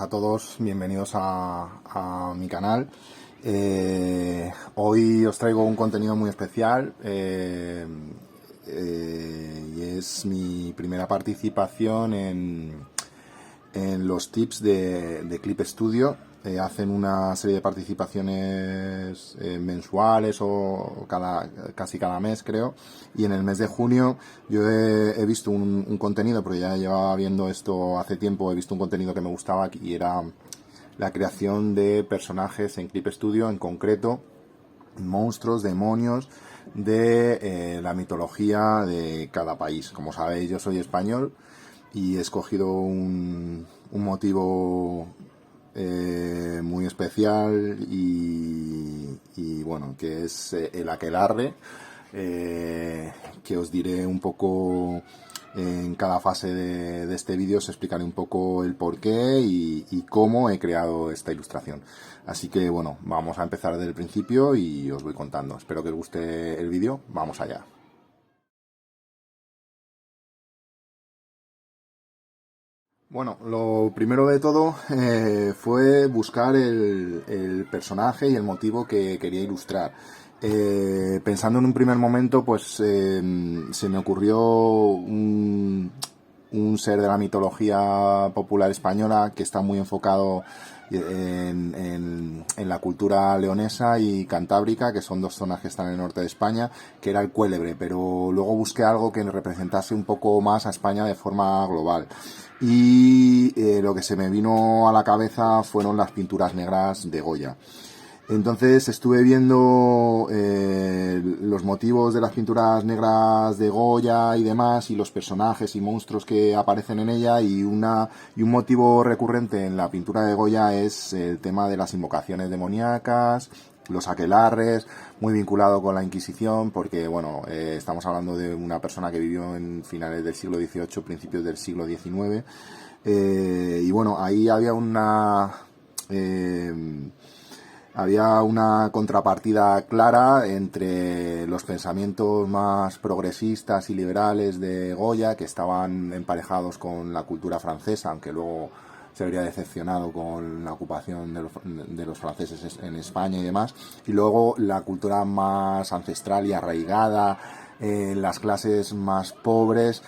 buenas a todos, bienvenidos a mi canal. Hoy os traigo un contenido muy especial y es mi primera participación en los tips de Clip Studio. Hacen una serie de participaciones mensuales o casi cada mes, creo, y en el mes de junio yo he visto un contenido, porque ya llevaba viendo esto hace tiempo. He visto un contenido que me gustaba y era la creación de personajes en Clip Studio, en concreto monstruos, demonios de la mitología de cada país. Como sabéis, yo soy español y he escogido un motivo muy especial y bueno, que es el aquelarre, que os diré un poco en cada fase de este vídeo. Os explicaré un poco el porqué y cómo he creado esta ilustración. Así que bueno, vamos a empezar desde el principio y os voy contando. Espero que os guste el vídeo. Vamos allá. Bueno, lo primero de todo fue buscar el personaje y el motivo que quería ilustrar. Pensando en un primer momento, pues se me ocurrió un ser de la mitología popular española que está muy enfocado en la cultura leonesa y cantábrica, que son dos zonas que están en el norte de España, que era el cuélebre, pero luego busqué algo que representase un poco más a España de forma global. Y lo que se me vino a la cabeza fueron las pinturas negras de Goya. Entonces estuve viendo los motivos de las pinturas negras de Goya y demás, y los personajes y monstruos que aparecen en ella, y un motivo recurrente en la pintura de Goya es el tema de las invocaciones demoníacas, los aquelarres, muy vinculado con la Inquisición, porque bueno, estamos hablando de una persona que vivió en finales del siglo XVIII, principios del siglo XIX, y bueno, ahí había una contrapartida clara entre los pensamientos más progresistas y liberales de Goya, que estaban emparejados con la cultura francesa, aunque luego se habría decepcionado con la ocupación de los franceses en España y demás, y luego la cultura más ancestral y arraigada en las clases más pobres,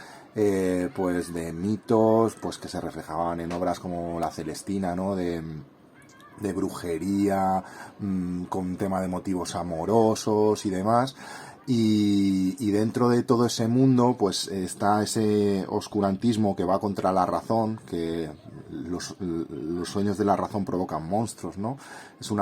pues de mitos, pues que se reflejaban en obras como La Celestina, ¿no? de brujería, con tema de motivos amorosos y demás. Y dentro de todo ese mundo, pues está ese oscurantismo que va contra la razón, que los sueños de la razón provocan monstruos, ¿no? Es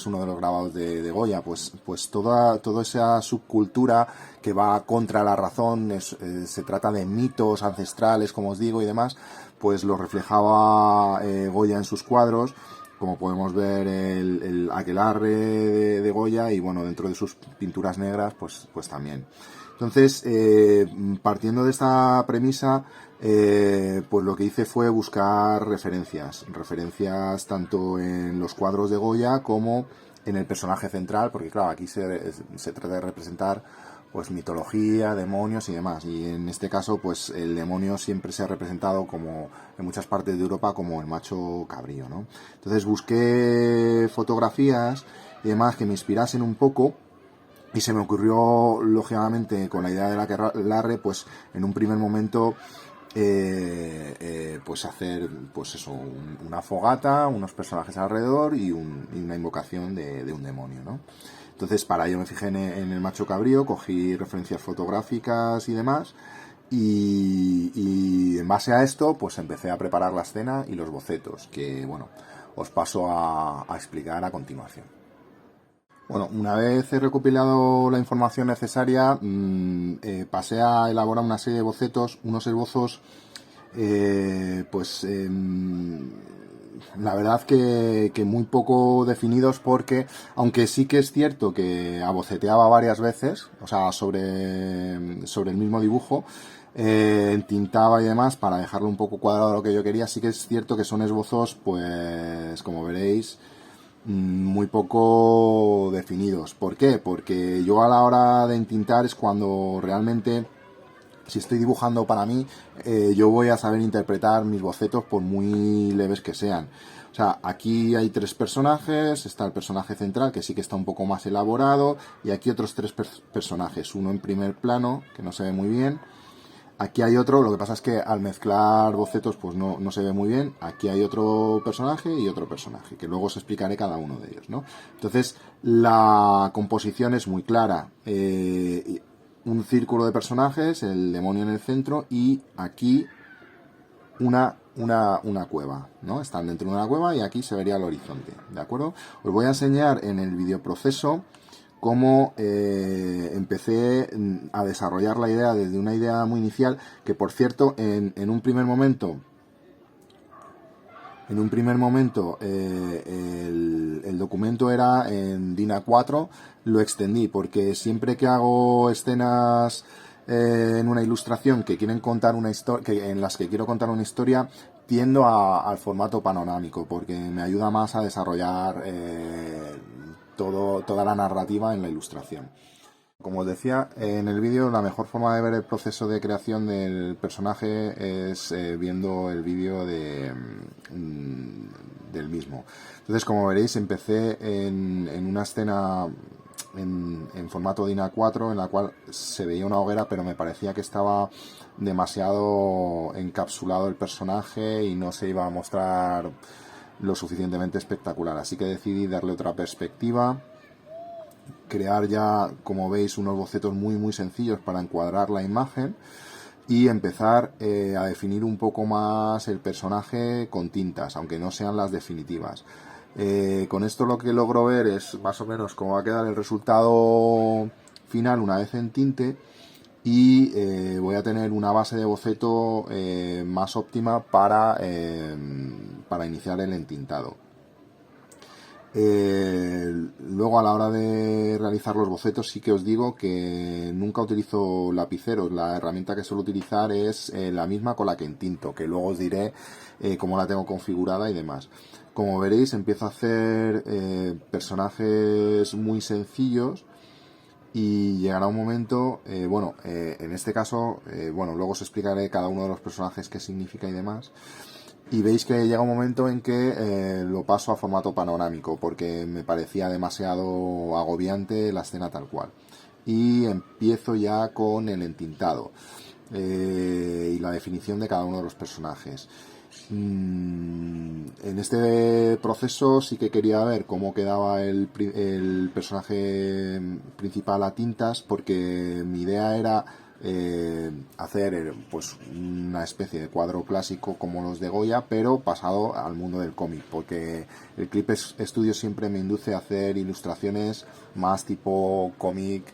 uno de los grabados de Goya. Pues toda esa subcultura que va contra la razón, se trata de mitos ancestrales, como os digo, y demás, pues lo reflejaba Goya en sus cuadros, como podemos ver el aquelarre de Goya, y bueno, dentro de sus pinturas negras, pues también. Entonces, partiendo de esta premisa, pues lo que hice fue buscar referencias tanto en los cuadros de Goya como en el personaje central, porque claro, aquí se trata de representar pues mitología, demonios y demás, y en este caso pues el demonio siempre se ha representado, como en muchas partes de Europa, como el macho cabrío, ¿no? Entonces busqué fotografías y demás que me inspirasen un poco, y se me ocurrió, lógicamente, con la idea de la aquelarre, pues en un primer momento pues hacer pues eso, una fogata, unos personajes alrededor y una invocación de un demonio, ¿no? Entonces, para ello me fijé en el macho cabrío, cogí referencias fotográficas y demás, y en base a esto pues empecé a preparar la escena y los bocetos, que bueno, os paso a explicar a continuación. Bueno, una vez he recopilado la información necesaria, pasé a elaborar una serie de bocetos, unos esbozos, la verdad que muy poco definidos, porque aunque sí que es cierto que aboceteaba varias veces, o sea, sobre el mismo dibujo, entintaba y demás para dejarlo un poco cuadrado a lo que yo quería, sí que es cierto que son esbozos, pues como veréis, muy poco definidos. ¿Por qué? Porque yo a la hora de entintar es cuando realmente, si estoy dibujando para mí, yo voy a saber interpretar mis bocetos por muy leves que sean. O O sea, aquí hay 3 personajes, está el personaje central, que sí que está un poco más elaborado, y aquí otros 3 personajes, uno en primer plano, que no se ve muy bien. Aquí hay otro, lo que pasa es que al mezclar bocetos pues no se ve muy bien. Aquí hay otro personaje y otro personaje, que luego os explicaré cada uno de ellos, ¿no? Entonces, la composición es muy clara. Un círculo de personajes, el demonio en el centro, y aquí una cueva, ¿no? Están dentro de una cueva y aquí se vería el horizonte, ¿de acuerdo? Os voy a enseñar en el videoproceso cómo empecé a desarrollar la idea desde una idea muy inicial, que por cierto, en un primer momento, el documento era en DIN A4, lo extendí porque siempre que hago escenas en una ilustración que quieren contar una historia, en las que quiero contar una historia, tiendo al formato panorámico porque me ayuda más a desarrollar toda la narrativa en la ilustración. Como os decía en el vídeo, la mejor forma de ver el proceso de creación del personaje es viendo el vídeo del mismo. Entonces, como veréis, empecé en una escena en formato DIN A4 en la cual se veía una hoguera, pero me parecía que estaba demasiado encapsulado el personaje y no se iba a mostrar lo suficientemente espectacular. Así que decidí darle otra perspectiva, crear ya, como veis, unos bocetos muy sencillos para encuadrar la imagen y empezar a definir un poco más el personaje con tintas, aunque no sean las definitivas. Con esto lo que logro ver es más o menos cómo va a quedar el resultado final una vez en tinte, y voy a tener una base de boceto más óptima para iniciar el entintado. Luego, a la hora de realizar los bocetos, sí que os digo que nunca utilizo lapiceros. La herramienta que suelo utilizar es la misma con la que entinto, que luego os diré cómo la tengo configurada y demás. Como veréis, empiezo a hacer personajes muy sencillos y llegará un momento, en este caso, luego os explicaré cada uno de los personajes qué significa y demás. Y veis que llega un momento en que lo paso a formato panorámico porque me parecía demasiado agobiante la escena tal cual. Y empiezo ya con el entintado y la definición de cada uno de los personajes. En este proceso sí que quería ver cómo quedaba el personaje principal a tintas, porque mi idea era hacer pues una especie de cuadro clásico como los de Goya, pero pasado al mundo del cómic, porque el Clip Studio siempre me induce a hacer ilustraciones más tipo cómic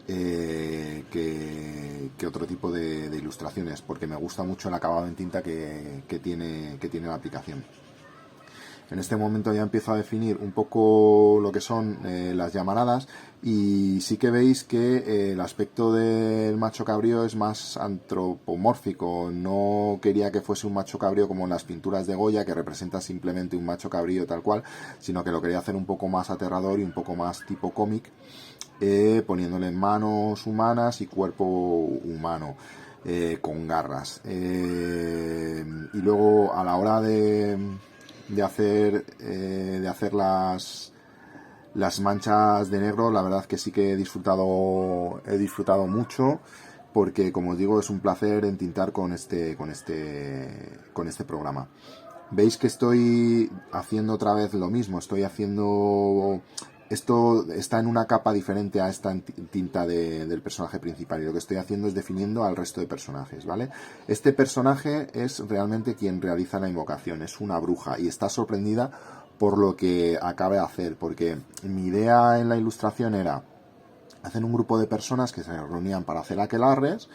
que otro tipo de ilustraciones, porque me gusta mucho el acabado en tinta que tiene la aplicación. En este momento ya empiezo a definir un poco lo que son las llamaradas, y sí que veis que el aspecto del macho cabrío es más antropomórfico. No quería que fuese un macho cabrío como en las pinturas de Goya, que representa simplemente un macho cabrío tal cual, sino que lo quería hacer un poco más aterrador y un poco más tipo cómic, poniéndole manos humanas y cuerpo humano. Con garras, y luego a la hora de hacer las manchas de negro, la verdad que sí que he disfrutado mucho, porque como os digo, es un placer entintar con este programa. Veis que estoy haciendo otra vez lo mismo, esto está en una capa diferente a esta tinta del personaje principal, y lo que estoy haciendo es definiendo al resto de personajes, ¿vale? Este personaje es realmente quien realiza la invocación, es una bruja, y está sorprendida por lo que acabe de hacer, porque mi idea en la ilustración era hacer un grupo de personas que se reunían para hacer aquelarres,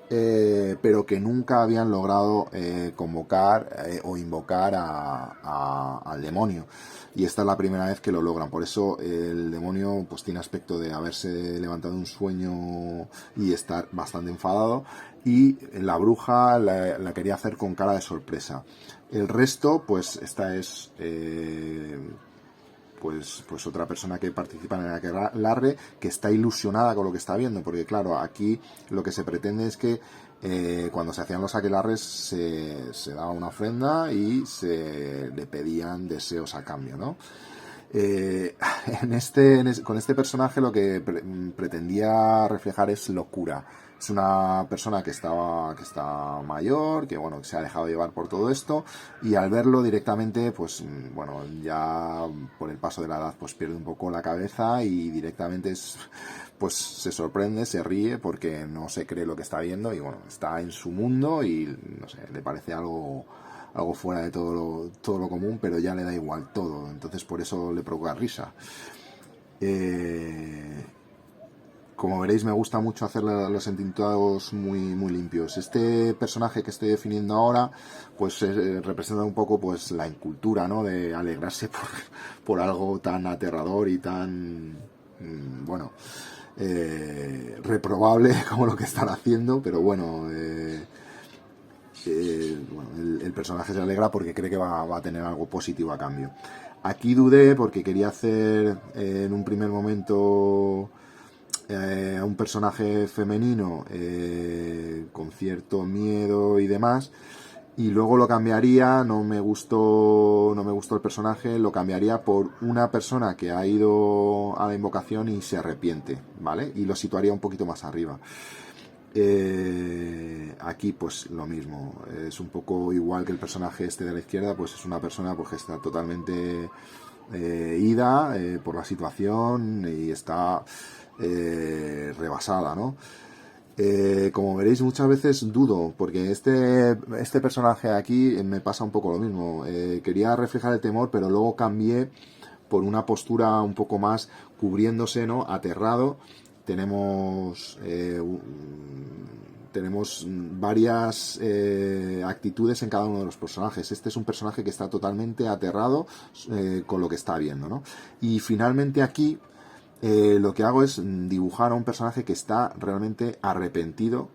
pero que nunca habían logrado convocar o invocar al demonio, y esta es la primera vez que lo logran. Por eso el demonio pues tiene aspecto de haberse levantado de un sueño y estar bastante enfadado, y la bruja la quería hacer con cara de sorpresa. El resto, pues esta es pues otra persona que participa en el aquelarre, que está ilusionada con lo que está viendo, porque claro, aquí lo que se pretende es que cuando se hacían los aquelarres se daba una ofrenda y se le pedían deseos a cambio, ¿no? Eh, con este personaje lo que pretendía reflejar es locura. Es una persona que está mayor, que bueno, que se ha dejado llevar por todo esto, y al verlo directamente, pues bueno, ya por el paso de la edad, pues pierde un poco la cabeza y directamente pues se sorprende, se ríe porque no se cree lo que está viendo y bueno, está en su mundo y no sé, le parece algo fuera de todo lo común, pero ya le da igual todo, entonces por eso le provoca risa. Eh, Como veréis, me gusta mucho hacer los entintados muy limpios. Este personaje que estoy definiendo ahora, pues representa un poco pues la incultura, ¿no? De alegrarse por algo tan aterrador y tan, bueno, reprobable como lo que están haciendo, pero bueno, bueno, el personaje se alegra porque cree que va a tener algo positivo a cambio. Aquí dudé porque quería hacer en un primer momento a un personaje femenino con cierto miedo y demás, y luego lo cambiaría, no me gustó el personaje, lo cambiaría por una persona que ha ido a la invocación y se arrepiente, ¿vale? Y lo situaría un poquito más arriba. Aquí pues lo mismo, es un poco igual que el personaje este de la izquierda, pues es una persona pues que está totalmente ida por la situación y está rebasada, ¿no? Como veréis, muchas veces dudo, porque este personaje aquí me pasa un poco lo mismo. Quería reflejar el temor, pero luego cambié por una postura un poco más cubriéndose, ¿no? Aterrado. Tenemos tenemos varias actitudes en cada uno de los personajes. Este es un personaje que está totalmente aterrado con lo que está viendo, ¿no? Y finalmente aquí lo que hago es dibujar a un personaje que está realmente arrepentido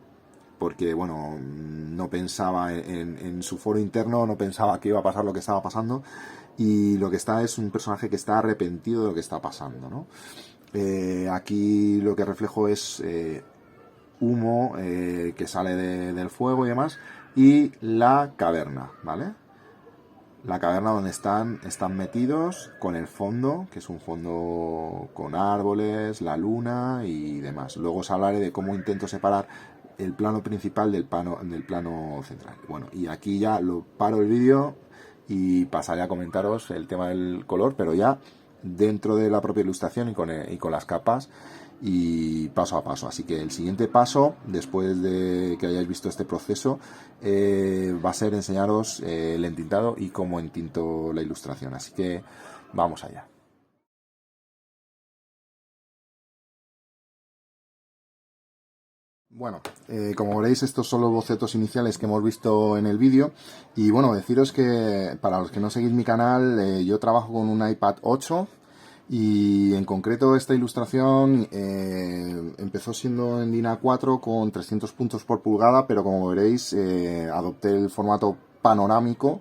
porque, bueno, no pensaba en su foro interno, no pensaba que iba a pasar lo que estaba pasando, y lo que está es un personaje que está arrepentido de lo que está pasando, ¿no? Aquí lo que reflejo es humo que sale del fuego y demás, y la caverna, ¿vale? La caverna donde están metidos con el fondo, que es un fondo con árboles, la luna y demás. Luego os hablaré de cómo intento separar el plano principal del plano central. Bueno, y aquí ya lo paro el vídeo y pasaré a comentaros el tema del color, pero ya dentro de la propia ilustración y con las capas y paso a paso. Así que el siguiente paso, después de que hayáis visto este proceso, va a ser enseñaros el entintado y cómo entinto la ilustración. Así que vamos allá. Bueno, como veréis, estos son los bocetos iniciales que hemos visto en el vídeo. Y bueno, deciros que para los que no seguís mi canal, yo trabajo con un iPad 8 y en concreto esta ilustración empezó siendo en DIN A4 con 300 puntos por pulgada, pero como veréis adopté el formato panorámico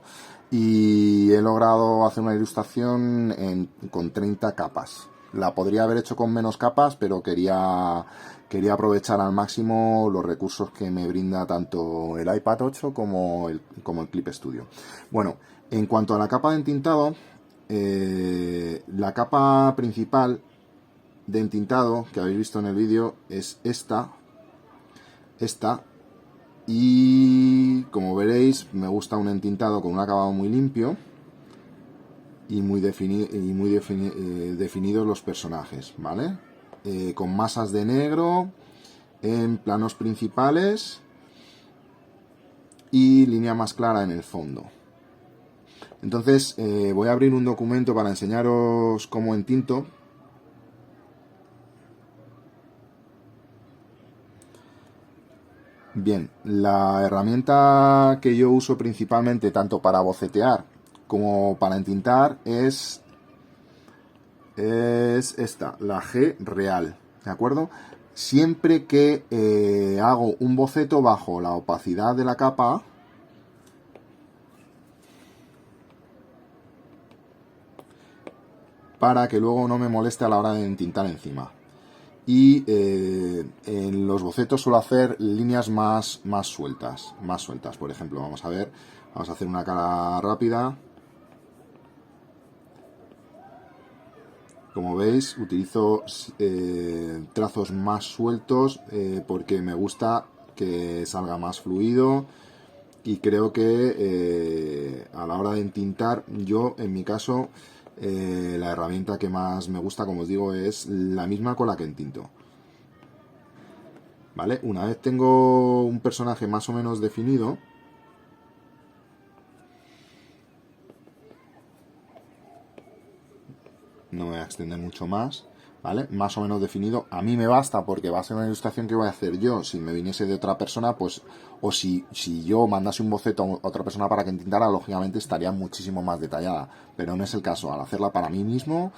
y he logrado hacer una ilustración con 30 capas. La podría haber hecho con menos capas, pero quería aprovechar al máximo los recursos que me brinda tanto el iPad 8 como el Clip Studio. Bueno, en cuanto a la capa de entintado, la capa principal de entintado que habéis visto en el vídeo es esta, y como veréis me gusta un entintado con un acabado muy limpio y muy definidos los personajes, ¿vale? Con masas de negro en planos principales y línea más clara en el fondo. Entonces voy a abrir un documento para enseñaros cómo entinto. Bien, la herramienta que yo uso principalmente tanto para bocetear como para entintar es esta, la G Real, ¿de acuerdo? Siempre que hago un boceto bajo la opacidad de la capa, para que luego no me moleste a la hora de entintar encima. y en los bocetos suelo hacer líneas más sueltas, por ejemplo, vamos a ver, vamos a hacer una cara rápida. Como veis, utilizo trazos más sueltos porque me gusta que salga más fluido, y creo que a la hora de entintar, yo en mi caso, la herramienta que más me gusta, como os digo, es la misma con la que entinto. ¿Vale? Una vez tengo un personaje más o menos definido, no me voy a extender mucho más, ¿vale? Más o menos definido, a mí me basta porque va a ser una ilustración que voy a hacer yo. Si me viniese de otra persona, pues, o si yo mandase un boceto a otra persona para que intentara, lógicamente estaría muchísimo más detallada, pero no es el caso. Al hacerla para mí mismo,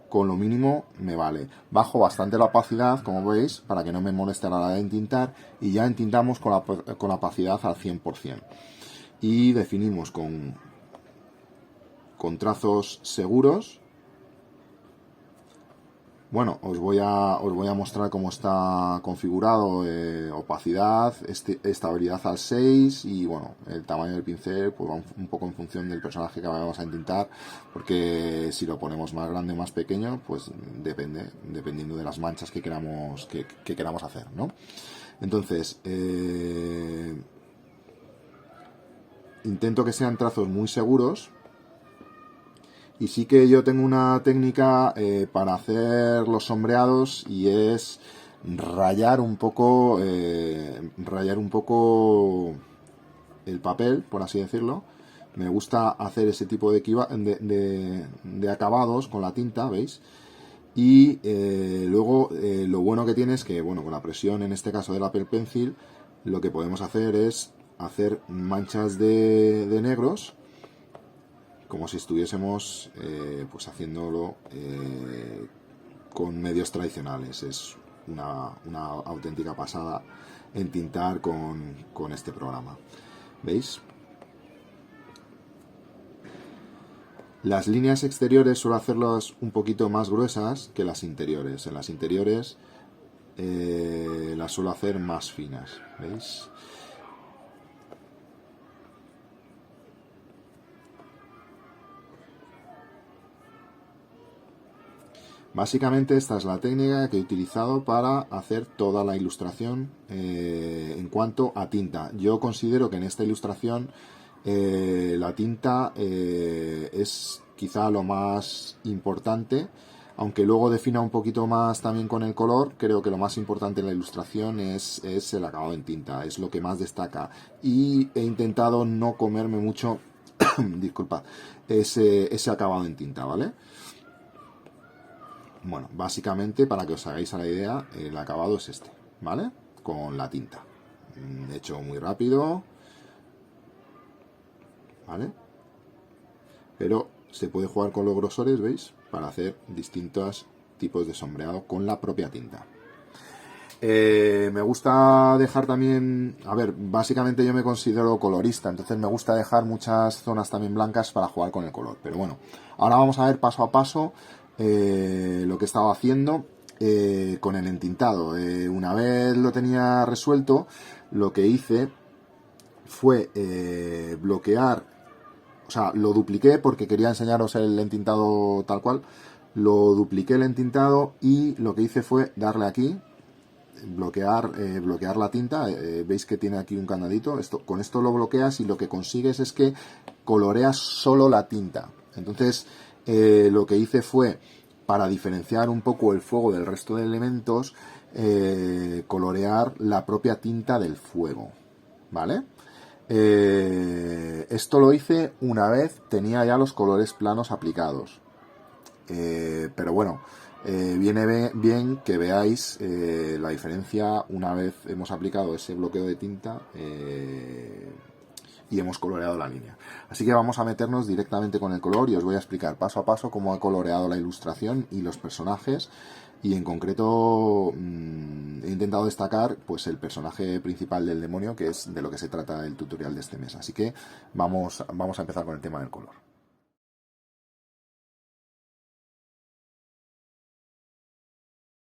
con lo mínimo me vale. Bajo bastante la opacidad, como veis, para que no me moleste a la hora de entintar, y ya entintamos con la opacidad al 100%. Y definimos con trazos seguros. Bueno, os voy a mostrar cómo está configurado: opacidad, estabilidad al 6, y bueno, el tamaño del pincel pues va un poco en función del personaje que vamos a intentar, porque si lo ponemos más grande o más pequeño, pues dependiendo de las manchas que queramos hacer, ¿no? Entonces, intento que sean trazos muy seguros. Y sí que yo tengo una técnica para hacer los sombreados, y es rayar un poco el papel, por así decirlo. Me gusta hacer ese tipo de acabados con la tinta, ¿veis? Y luego lo bueno que tiene es que, bueno, con la presión, en este caso del Apple Pencil, lo que podemos hacer es hacer manchas de negros, como si estuviésemos pues haciéndolo con medios tradicionales. Es una auténtica pasada entintar con este programa. ¿Veis? Las líneas exteriores suelo hacerlas un poquito más gruesas que las interiores. En las interiores las suelo hacer más finas. ¿Veis? Básicamente esta es la técnica que he utilizado para hacer toda la ilustración en cuanto a tinta. Yo considero que en esta ilustración la tinta es quizá lo más importante, aunque luego defina un poquito más también con el color. Creo que lo más importante en la ilustración es el acabado en tinta, es lo que más destaca, y he intentado no comerme mucho disculpa, ese acabado en tinta, ¿vale? Bueno, básicamente, para que os hagáis a la idea, el acabado es este, ¿vale? Con la tinta. Hecho muy rápido, ¿vale? Pero se puede jugar con los grosores, ¿veis? Para hacer distintos tipos de sombreado con la propia tinta. Me gusta dejar también, a ver, básicamente yo me considero colorista, entonces me gusta dejar muchas zonas también blancas para jugar con el color. Pero bueno, ahora vamos a ver paso a paso lo que estaba haciendo con el entintado. Una vez lo tenía resuelto, lo que hice fue bloquear, o sea, lo dupliqué porque quería enseñaros el entintado tal cual. Lo dupliqué el entintado, y lo que hice fue darle aquí, bloquear la tinta. Veis que tiene aquí un candadito. Con esto lo bloqueas, y lo que consigues es que coloreas solo la tinta. Entonces lo que hice fue, para diferenciar un poco el fuego del resto de elementos, colorear la propia tinta del fuego, ¿vale? Esto lo hice una vez tenía ya los colores planos aplicados. Pero bueno, viene bien que veáis la diferencia una vez hemos aplicado ese bloqueo de tinta y hemos coloreado la línea. Así que vamos a meternos directamente con el color, y os voy a explicar paso a paso cómo he coloreado la ilustración y los personajes. Y en concreto he intentado destacar pues el personaje principal del demonio, que es de lo que se trata el tutorial de este mes. Así que vamos a empezar con el tema del color.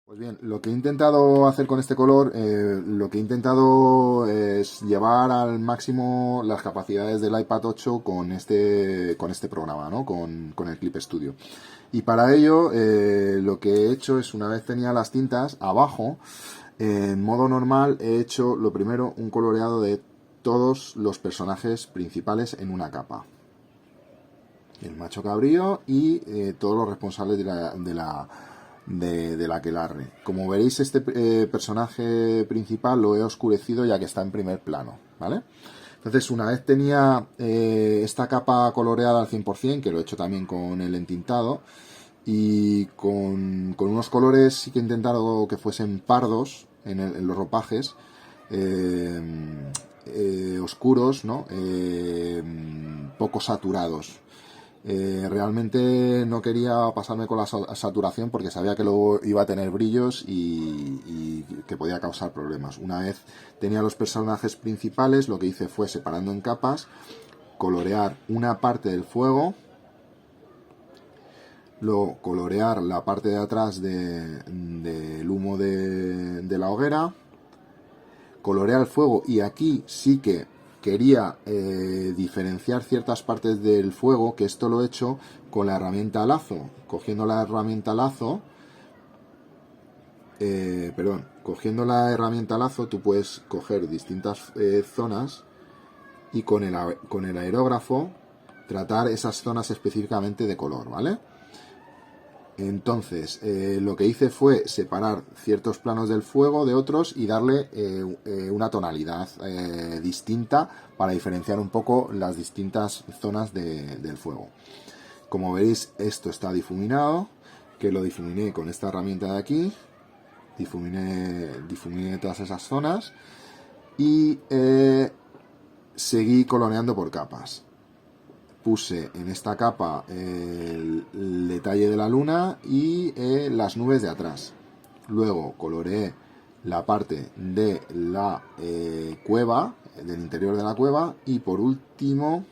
Pues bien, lo que he intentado hacer con este color, lo que he intentado es llevar al máximo las capacidades del iPad 8 con este programa, ¿no? Con el Clip Studio. Y para ello, lo que he hecho es, una vez tenía las tintas, abajo, en modo normal, he hecho lo primero un coloreado de todos los personajes principales en una capa. El macho cabrío y todos los responsables de la aquelarre. Como veréis, este personaje principal lo he oscurecido ya que está en primer plano, ¿vale? Entonces, una vez tenía esta capa coloreada al 100%, que lo he hecho también con el entintado, y con unos colores sí que he intentado que fuesen pardos en los ropajes, oscuros, ¿no? Poco saturados. Realmente no quería pasarme con la saturación porque sabía que luego iba a tener brillos y que podía causar problemas. Una vez tenía los personajes principales, lo que hice fue, separando en capas, colorear una parte del fuego, luego colorear la parte de atrás del humo de la hoguera, colorear el fuego, y aquí sí que quería diferenciar ciertas partes del fuego, que esto lo he hecho con la herramienta lazo. Cogiendo la herramienta lazo, cogiendo la herramienta lazo, tú puedes coger distintas zonas y con el aerógrafo tratar esas zonas específicamente de color, ¿vale? Entonces, lo que hice fue separar ciertos planos del fuego de otros y darle una tonalidad distinta para diferenciar un poco las distintas zonas del fuego. Como veis, esto está difuminado, que lo difuminé con esta herramienta de aquí. Difuminé todas esas zonas y seguí coloreando por capas. Puse en esta capa el detalle de la luna y las nubes de atrás. Luego coloreé la parte de la cueva, del interior de la cueva, y por último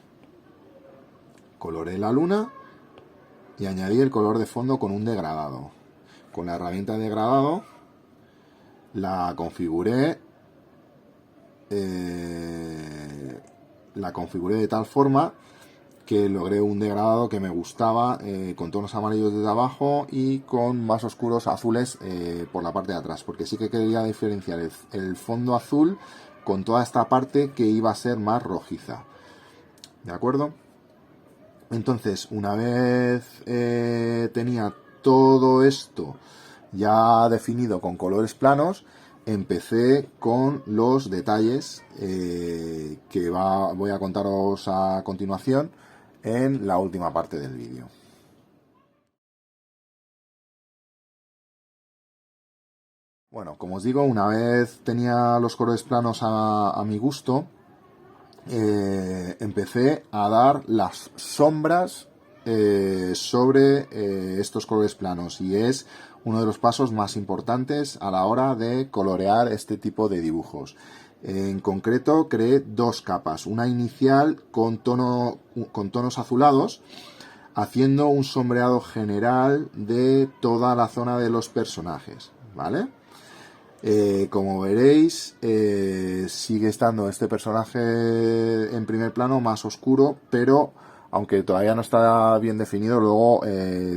coloreé la luna y añadí el color de fondo con un degradado. Con la herramienta de degradado la configuré de tal forma que logré un degradado que me gustaba, con tonos amarillos desde abajo y con más oscuros azules por la parte de atrás, porque sí que quería diferenciar el fondo azul con toda esta parte que iba a ser más rojiza. ¿De acuerdo? Entonces, una vez tenía todo esto ya definido con colores planos, empecé con los detalles que voy a contaros a continuación en la última parte del vídeo. Bueno, como os digo, una vez tenía los colores planos a mi gusto, empecé a dar las sombras sobre estos colores planos, y es uno de los pasos más importantes a la hora de colorear este tipo de dibujos. En concreto, creé dos capas, una inicial con tonos azulados, haciendo un sombreado general de toda la zona de los personajes, ¿vale? Como veréis, sigue estando este personaje en primer plano más oscuro, pero aunque todavía no está bien definido, luego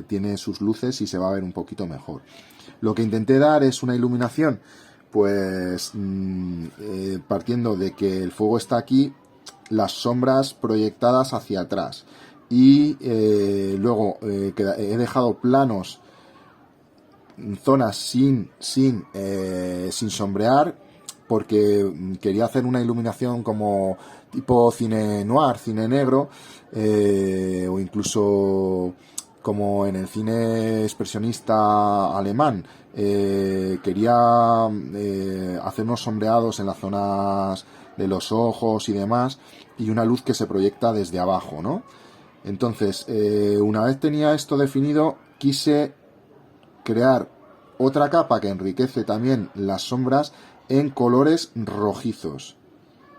tiene sus luces y se va a ver un poquito mejor. Lo que intenté dar es una iluminación, pues partiendo de que el fuego está aquí, las sombras proyectadas hacia atrás, y luego he dejado planos, zonas sin sombrear, porque quería hacer una iluminación como tipo cine noir, cine negro, o incluso como en el cine expresionista alemán. Quería hacer unos sombreados en las zonas de los ojos y demás, y una luz que se proyecta desde abajo, ¿no? Entonces, una vez tenía esto definido, quise crear otra capa que enriquece también las sombras en colores rojizos,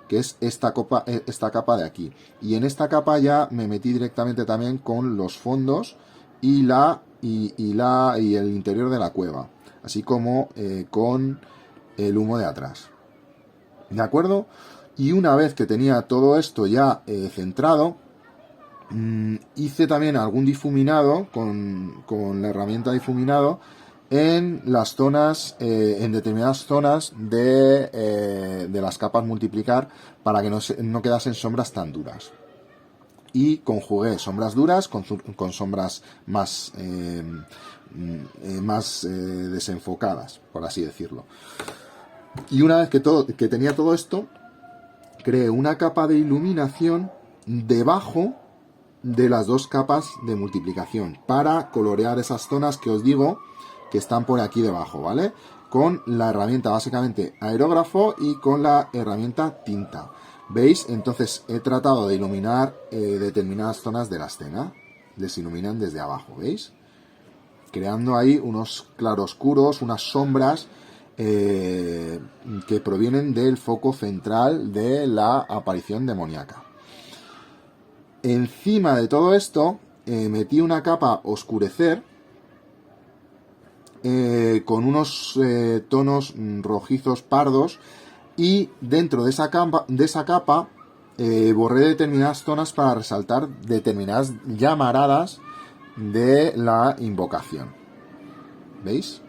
que es esta capa de aquí. Y en esta capa ya me metí directamente también con los fondos y la y el interior de la cueva, así como con el humo de atrás. ¿De acuerdo? Y una vez que tenía todo esto ya centrado, hice también algún difuminado con la herramienta difuminado en las zonas, en determinadas zonas de las capas multiplicar, para que no quedasen sombras tan duras. Y conjugué sombras duras con sombras más desenfocadas, por así decirlo. Y una vez que tenía todo esto, creé una capa de iluminación debajo de las dos capas de multiplicación para colorear esas zonas que os digo que están por aquí debajo, ¿vale? Con la herramienta básicamente aerógrafo y con la herramienta tinta. ¿Veis? Entonces he tratado de iluminar determinadas zonas de la escena. Les iluminan desde abajo, ¿veis? Creando ahí unos claroscuros, unas sombras que provienen del foco central de la aparición demoníaca. Encima de todo esto, metí una capa oscurecer con unos tonos rojizos pardos, y dentro de esa capa borré determinadas zonas para resaltar determinadas llamaradas de la invocación. ¿Veis?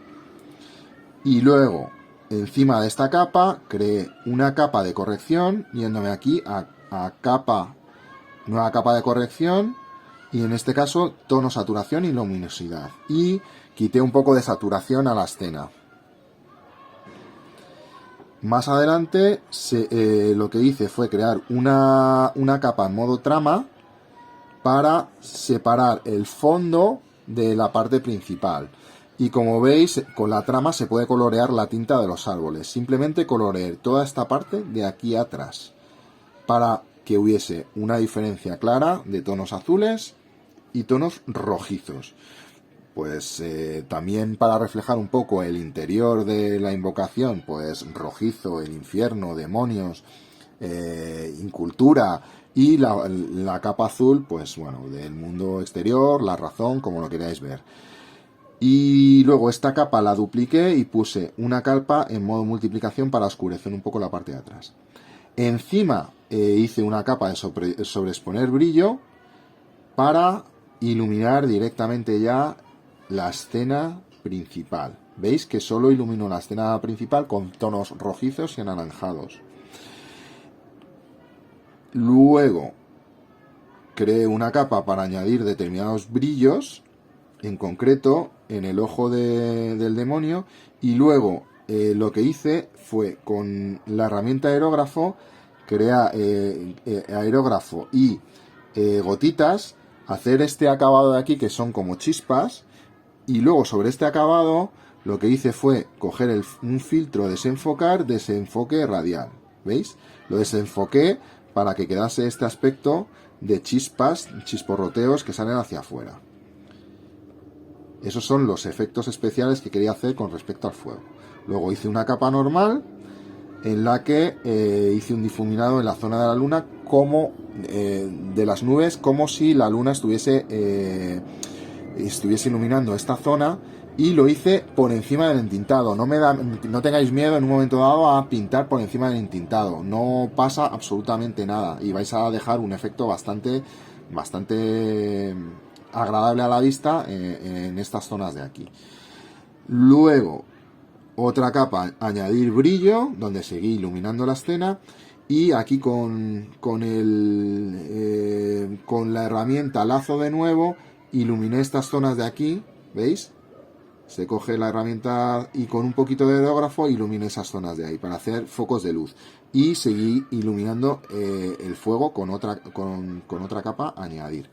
Y luego, encima de esta capa, creé una capa de corrección, yéndome aquí a nueva capa de corrección, y en este caso tono, saturación y luminosidad, y quité un poco de saturación a la escena. Más adelante lo que hice fue crear una capa en modo trama para separar el fondo de la parte principal. Y como veis, con la trama se puede colorear la tinta de los árboles. Simplemente colorear toda esta parte de aquí atrás, para que hubiese una diferencia clara de tonos azules y tonos rojizos. Pues también para reflejar un poco el interior de la invocación, pues rojizo, el infierno, demonios, incultura, y la capa azul, pues bueno, del mundo exterior, la razón, como lo queráis ver. Y luego esta capa la dupliqué y puse una capa en modo multiplicación para oscurecer un poco la parte de atrás. Encima hice una capa de sobreexponer brillo para iluminar directamente ya la escena principal. Veis que solo ilumino la escena principal con tonos rojizos y anaranjados. Luego creé una capa para añadir determinados brillos, en concreto en el ojo del demonio, y luego lo que hice fue con la herramienta aerógrafo, crear aerógrafo y gotitas, hacer este acabado de aquí que son como chispas, y luego sobre este acabado lo que hice fue coger un filtro desenfoque radial. ¿Veis? Lo desenfoqué para que quedase este aspecto de chispas, chisporroteos que salen hacia afuera. Esos son los efectos especiales que quería hacer con respecto al fuego. Luego hice una capa normal en la que hice un difuminado en la zona de la luna, como de las nubes, como si la luna estuviese iluminando esta zona, y lo hice por encima del entintado. No tengáis miedo en un momento dado a pintar por encima del entintado, no pasa absolutamente nada y vais a dejar un efecto bastante agradable a la vista en estas zonas de aquí. Luego otra capa, añadir brillo, donde seguí iluminando la escena, y aquí con la herramienta lazo de nuevo iluminé estas zonas de aquí. ¿Veis? Se coge la herramienta y con un poquito de aerógrafo iluminé esas zonas de ahí para hacer focos de luz, y seguí iluminando el fuego con otra capa añadir.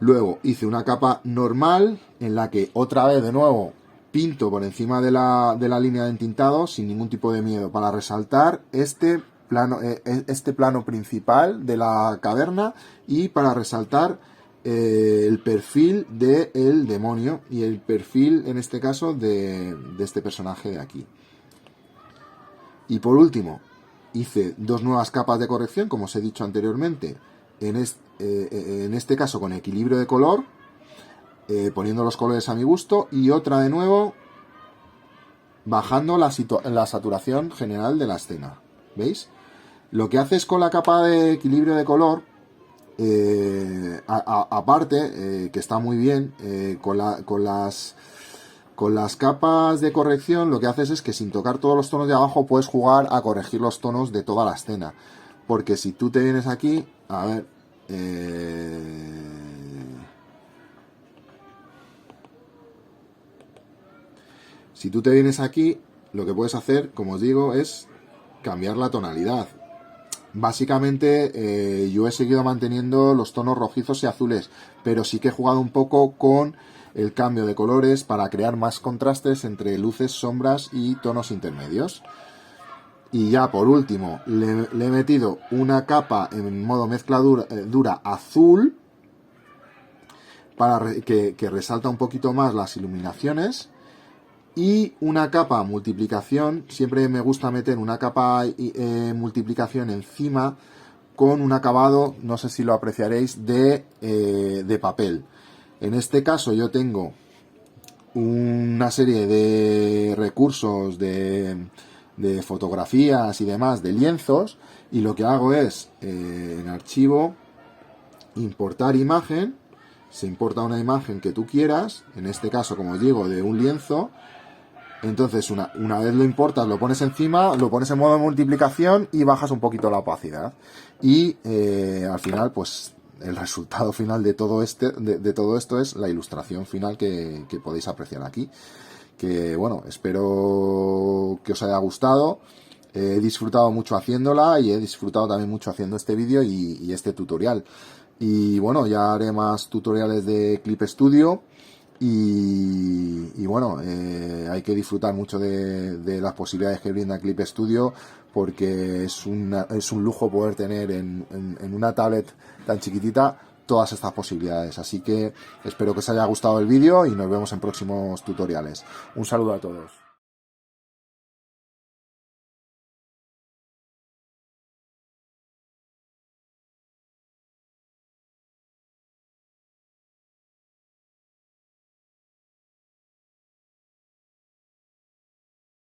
Luego hice una capa normal en la que otra vez de nuevo pinto por encima de la línea de entintado sin ningún tipo de miedo, para resaltar este plano principal de la caverna, y para resaltar el perfil del demonio y el perfil, en este caso, de este personaje de aquí. Y por último, hice dos nuevas capas de corrección, como os he dicho anteriormente, en este caso con equilibrio de color, poniendo los colores a mi gusto, y otra de nuevo bajando la saturación general de la escena. ¿Veis? Lo que haces con la capa de equilibrio de color, aparte, que está muy bien, con las capas de corrección, lo que haces es que sin tocar todos los tonos de abajo puedes jugar a corregir los tonos de toda la escena. Porque si tú te vienes aquí, a ver, si tú te vienes aquí, lo que puedes hacer, como os digo, es cambiar la tonalidad. Básicamente yo he seguido manteniendo los tonos rojizos y azules, pero sí que he jugado un poco con el cambio de colores para crear más contrastes entre luces, sombras y tonos intermedios. Y ya por último le he metido una capa en modo mezcla dura azul para que resalta un poquito más las iluminaciones. Y una capa multiplicación, siempre me gusta meter una capa multiplicación encima con un acabado, no sé si lo apreciaréis, de papel. En este caso yo tengo una serie de recursos de fotografías y demás, de lienzos, y lo que hago es, en archivo, importar imagen, se importa una imagen que tú quieras, en este caso, como os digo, de un lienzo. Entonces, una vez lo importas, lo pones encima, lo pones en modo de multiplicación y bajas un poquito la opacidad. Y al final, pues, el resultado final de todo esto es la ilustración final que podéis apreciar aquí. Que, bueno, espero que os haya gustado. He disfrutado mucho haciéndola y he disfrutado también mucho haciendo este vídeo y este tutorial. Y bueno, ya haré más tutoriales de Clip Studio. Y bueno, hay que disfrutar mucho de las posibilidades que brinda Clip Studio, porque es un lujo poder tener en una tablet tan chiquitita todas estas posibilidades. Así que espero que os haya gustado el vídeo y nos vemos en próximos tutoriales. Un saludo a todos.